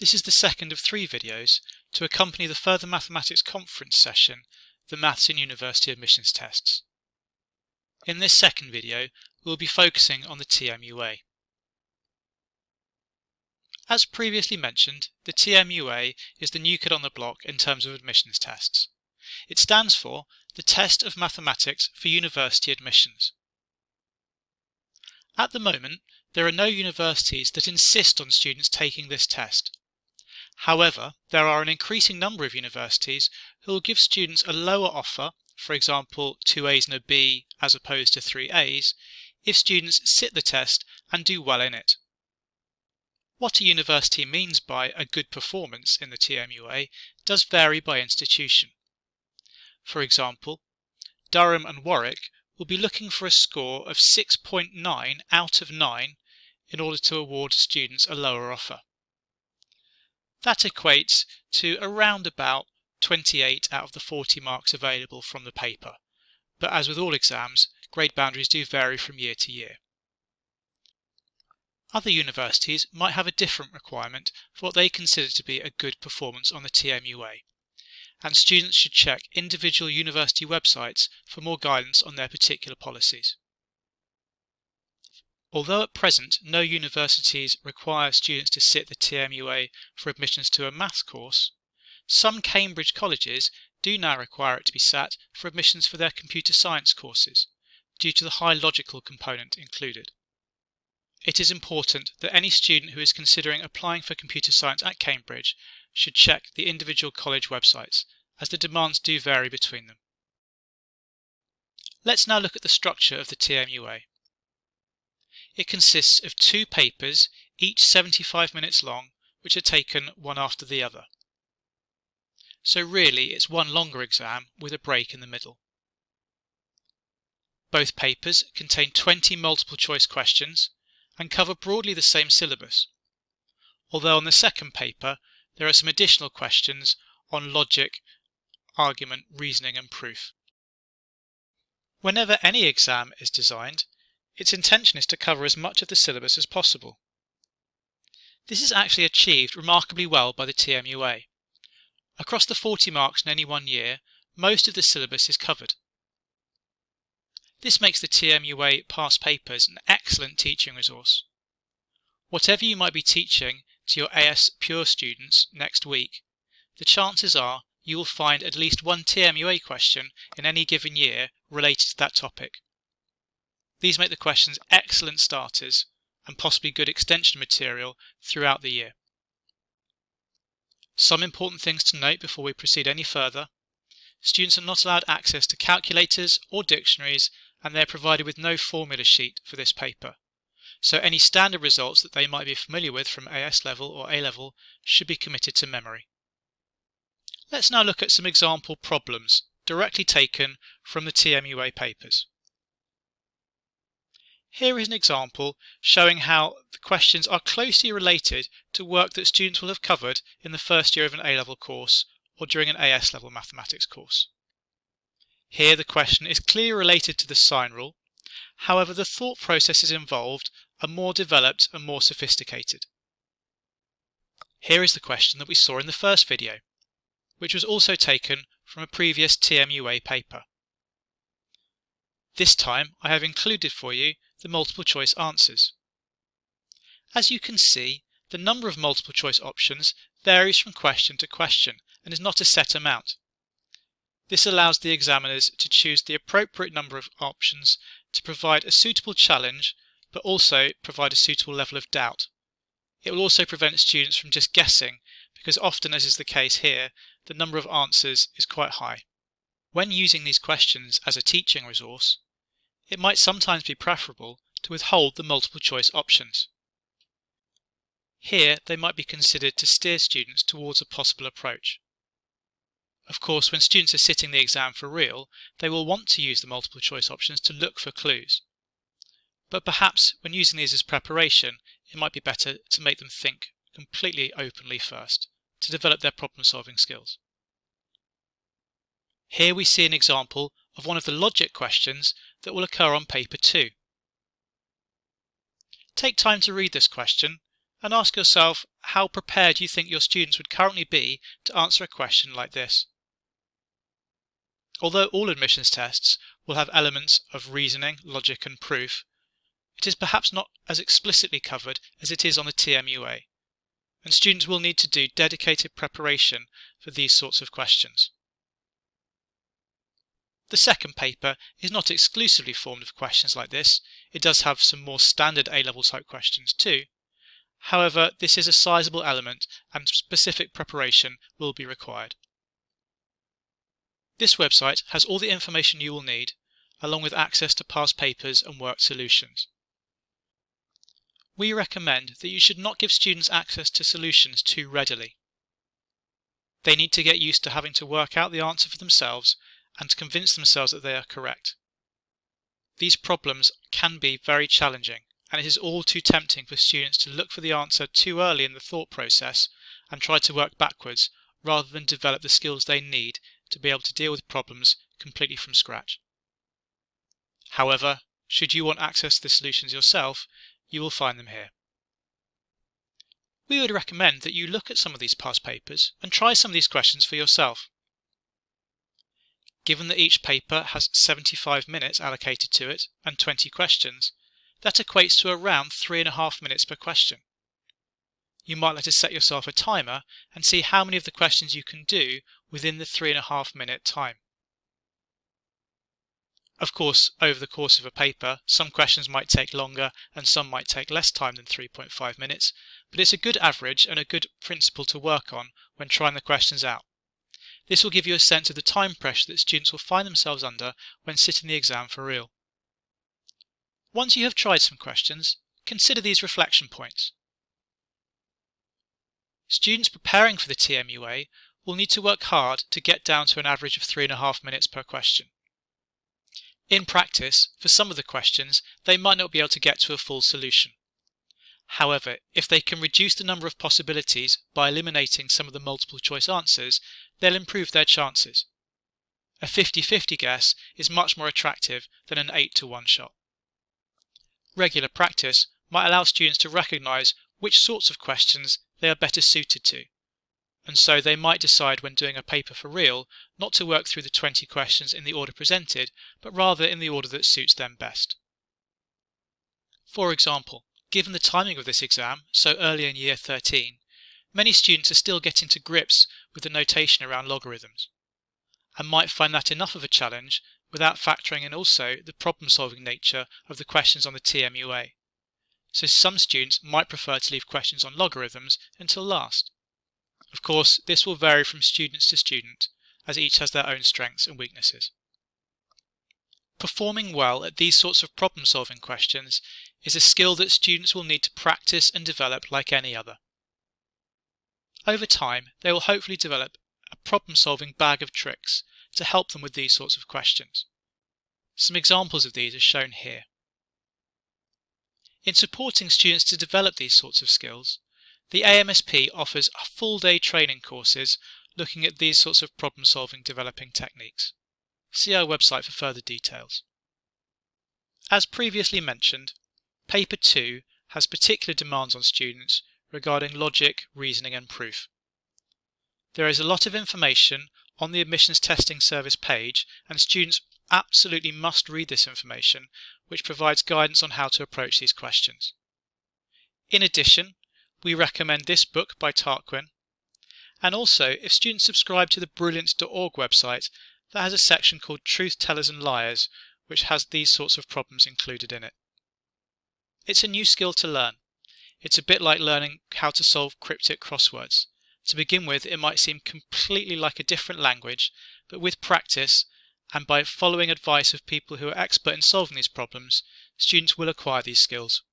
This is the second of 3 videos to accompany the Further Mathematics Conference session, the Maths in University Admissions Tests. In this second video, we will be focusing on the TMUA. As previously mentioned, the TMUA is the new kid on the block in terms of admissions tests. It stands for the Test of Mathematics for University Admissions. At the moment, there are no universities that insist on students taking this test. However, there are an increasing number of universities who will give students a lower offer, for example 2 A's and a B as opposed to 3 A's, if students sit the test and do well in it. What a university means by a good performance in the TMUA does vary by institution. For example, Durham and Warwick will be looking for a score of 6.9 out of 9 in order to award students a lower offer. That equates to around about 28 out of the 40 marks available from the paper, but as with all exams, grade boundaries do vary from year to year. Other universities might have a different requirement for what they consider to be a good performance on the TMUA, and students should check individual university websites for more guidance on their particular policies. Although at present no universities require students to sit the TMUA for admissions to a maths course, some Cambridge colleges do now require it to be sat for admissions for their computer science courses, due to the high logical component included. It is important that any student who is considering applying for computer science at Cambridge should check the individual college websites, as the demands do vary between them. Let's now look at the structure of the TMUA. It consists of 2 papers, each 75 minutes long, which are taken one after the other. So really it's one longer exam with a break in the middle. Both papers contain 20 multiple choice questions and cover broadly the same syllabus, although on the second paper there are some additional questions on logic, argument, reasoning and proof. Whenever any exam is designed, its intention is to cover as much of the syllabus as possible. This is actually achieved remarkably well by the TMUA. Across the 40 marks in any one year, most of the syllabus is covered. This makes the TMUA past papers an excellent teaching resource. Whatever you might be teaching to your AS Pure students next week, the chances are you will find at least one TMUA question in any given year related to that topic. These make the questions excellent starters and possibly good extension material throughout the year. Some important things to note before we proceed any further. Students are not allowed access to calculators or dictionaries, and they are provided with no formula sheet for this paper. So any standard results that they might be familiar with from AS level or A level should be committed to memory. Let's now look at some example problems directly taken from the TMUA papers. Here is an example showing how the questions are closely related to work that students will have covered in the first year of an A-level course or during an AS level mathematics course. Here the question is clearly related to the sign rule, however the thought processes involved are more developed and more sophisticated. Here is the question that we saw in the first video, which was also taken from a previous TMUA paper. This time I have included for you the multiple choice answers. As you can see, the number of multiple choice options varies from question to question and is not a set amount. This allows the examiners to choose the appropriate number of options to provide a suitable challenge, but also provide a suitable level of doubt. It will also prevent students from just guessing, because often, as is the case here, the number of answers is quite high. When using these questions as a teaching resource, it might sometimes be preferable to withhold the multiple choice options. Here they might be considered to steer students towards a possible approach. Of course, when students are sitting the exam for real, they will want to use the multiple choice options to look for clues. But perhaps when using these as preparation, it might be better to make them think completely openly first, to develop their problem solving skills. Here we see an example of one of the logic questions that will occur on paper 2. Take time to read this question and ask yourself how prepared you think your students would currently be to answer a question like this. Although all admissions tests will have elements of reasoning, logic and proof, it is perhaps not as explicitly covered as it is on the TMUA, and students will need to do dedicated preparation for these sorts of questions. The second paper is not exclusively formed of questions like this. It does have some more standard A-level type questions too. However, this is a sizable element and specific preparation will be required. This website has all the information you will need, along with access to past papers and worked solutions. We recommend that you should not give students access to solutions too readily. They need to get used to having to work out the answer for themselves and to convince themselves that they are correct. These problems can be very challenging, and it is all too tempting for students to look for the answer too early in the thought process and try to work backwards rather than develop the skills they need to be able to deal with problems completely from scratch. However, should you want access to the solutions yourself, you will find them here. We would recommend that you look at some of these past papers and try some of these questions for yourself. Given that each paper has 75 minutes allocated to it and 20 questions, that equates to around 3.5 minutes per question. You might like to set yourself a timer and see how many of the questions you can do within the 3.5 minute time. Of course, over the course of a paper, some questions might take longer and some might take less time than 3.5 minutes, but it's a good average and a good principle to work on when trying the questions out. This will give you a sense of the time pressure that students will find themselves under when sitting the exam for real. Once you have tried some questions, consider these reflection points. Students preparing for the TMUA will need to work hard to get down to an average of 3.5 minutes per question. In practice, for some of the questions, they might not be able to get to a full solution. However, if they can reduce the number of possibilities by eliminating some of the multiple choice answers, they'll improve their chances. A 50-50 guess is much more attractive than an 8-to-1 shot. Regular practice might allow students to recognise which sorts of questions they are better suited to, and so they might decide when doing a paper for real not to work through the 20 questions in the order presented, but rather in the order that suits them best. For example, given the timing of this exam, so early in year 13, many students are still getting to grips with the notation around logarithms, and might find that enough of a challenge without factoring in also the problem-solving nature of the questions on the TMUA. So some students might prefer to leave questions on logarithms until last. Of course, this will vary from student to student, as each has their own strengths and weaknesses. Performing well at these sorts of problem-solving questions is a skill that students will need to practice and develop like any other. Over time, they will hopefully develop a problem-solving bag of tricks to help them with these sorts of questions. Some examples of these are shown here. In supporting students to develop these sorts of skills, the AMSP offers full-day training courses looking at these sorts of problem-solving developing techniques. See our website for further details. As previously mentioned, Paper 2 has particular demands on students regarding logic, reasoning and proof. There is a lot of information on the Admissions Testing Service page, and students absolutely must read this information, which provides guidance on how to approach these questions. In addition, we recommend this book by Tarquin, and also if students subscribe to the brilliant.org website, that has a section called Truth Tellers and Liars, which has these sorts of problems included in it. It's a new skill to learn. It's a bit like learning how to solve cryptic crosswords. To begin with, it might seem completely like a different language, but with practice and by following advice of people who are expert in solving these problems, students will acquire these skills.